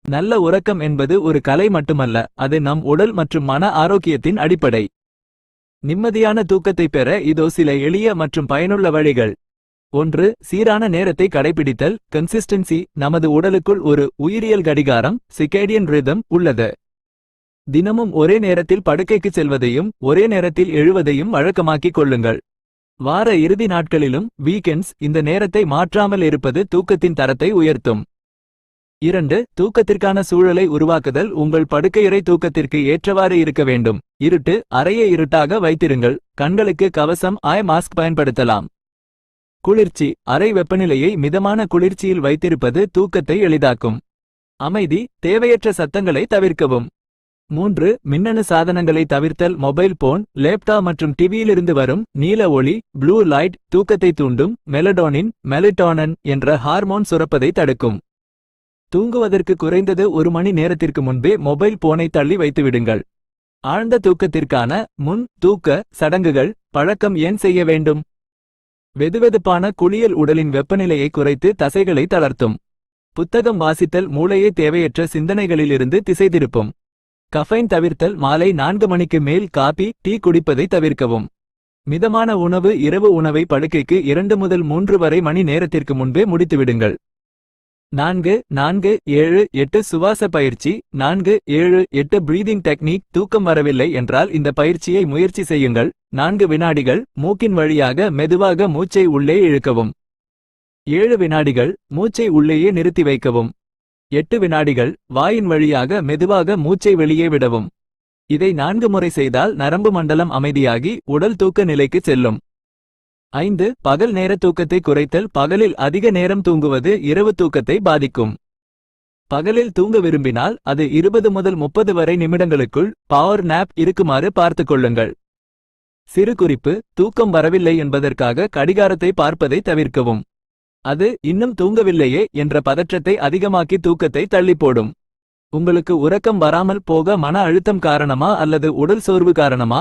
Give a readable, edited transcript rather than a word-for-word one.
நல்ல உறக்கம் என்பது ஒரு கலை மட்டுமல்ல, அது நம் உடல் மற்றும் மன ஆரோக்கியத்தின் அடிப்படை. நிம்மதியான தூக்கத்தை பெற இதோ சில எளிய மற்றும் பயனுள்ள வழிகள். 1. சீரான நேரத்தை கடைபிடித்தல். கன்சிஸ்டன்சி. நமது உடலுக்குள் ஒரு உயிரியல் கடிகாரம் சிர்கேடியன் ரிதம் உள்ளது. தினமும் ஒரே நேரத்தில் படுக்கைக்கு செல்வதையும் ஒரே நேரத்தில் எழுவதையும் வழக்கமாக்கிக் கொள்ளுங்கள். வார இறுதி நாட்களிலும் வீக்கெண்ட்ஸ் இந்த நேரத்தை மாற்றாமல் இருப்பது தூக்கத்தின் தரத்தை உயர்த்தும். 2. தூக்கத்திற்கான சூழலை உருவாக்குதல். உங்கள் படுக்கையறை தூக்கத்திற்கு ஏற்றவாறு இருக்க வேண்டும். இருட்டு. அறையை இருட்டாக வைத்திருங்கள். கண்களுக்கு கவசம் ஐ மாஸ்க் பயன்படுத்தலாம். குளிர்ச்சி. அறை வெப்பநிலையை மிதமான குளிர்ச்சியில் வைத்திருப்பது தூக்கத்தை எளிதாக்கும். அமைதி. தேவையற்ற சத்தங்களை தவிர்க்கவும். 3. மின்னணு சாதனங்களை தவிர்த்தல். மொபைல் போன், லேப்டாப் மற்றும் டிவியிலிருந்து வரும் நீல ஒளி ப்ளூ லைட் தூக்கத்தை தூண்டும். மெலட்டோனின் என்ற ஹார்மோன் சுரப்பதை தடுக்கும். தூங்குவதற்கு குறைந்தது 1 மணி நேரத்திற்கு முன்பே மொபைல் போனை தள்ளி வைத்துவிடுங்கள். ஆழ்ந்த தூக்கத்திற்கான தூக்க சடங்குகள் பழக்கம் ஏன் செய்ய வேண்டும்? வெதுவெதுப்பான குளியல் உடலின் வெப்பநிலையை குறைத்து தசைகளை தளர்த்தும். புத்தகம் வாசித்தல் மூளையை தேவையற்ற சிந்தனைகளிலிருந்து திசைதிருப்பும். கஃபைன் தவிர்த்தல். மாலை 4 மணிக்கு மேல் காபி, டீ குடிப்பதை தவிர்க்கவும். மிதமான உணவு. இரவு உணவை படுக்கைக்கு 2 முதல் 3 வரை மணி நேரத்திற்கு முன்பே முடித்துவிடுங்கள். 4-4-7-8 சுவாச பயிற்சி. 4-7-8 பிரீதிங் டெக்னிக். தூக்கம் வரவில்லை என்றால் இந்த பயிற்சியை முயற்சி செய்யுங்கள். 4 வினாடிகள் மூக்கின் வழியாக மெதுவாக மூச்சை உள்ளே இழுக்கவும். 7 வினாடிகள் மூச்சை உள்ளேயே நிறுத்தி வைக்கவும். 8 வினாடிகள் வாயின் வழியாக மெதுவாக மூச்சை வெளியே விடவும். இதை 4 முறை செய்தால் நரம்பு மண்டலம் அமைதியாகி உடல் தூக்க நிலைக்கு செல்லும். 5. பகல் நேர தூக்கத்தை குறைத்தல். பகலில் அதிக நேரம் தூங்குவது இரவு தூக்கத்தை பாதிக்கும். பகலில் தூங்க விரும்பினால் அது 20 முதல் 30 வரை நிமிடங்களுக்குள் பவர் நேப் இருக்குமாறு பார்த்துக் கொள்ளுங்கள். சிறு குறிப்பு. தூக்கம் வரவில்லை என்பதற்காக கடிகாரத்தை பார்ப்பதை தவிர்க்கவும். அது இன்னும் தூங்கவில்லையே என்ற பதற்றத்தை அதிகமாக்கி தூக்கத்தை தள்ளிப்போடும். உங்களுக்கு உறக்கம் வராமல் போக மன அழுத்தம் காரணமா அல்லது உடல் சோர்வு காரணமா?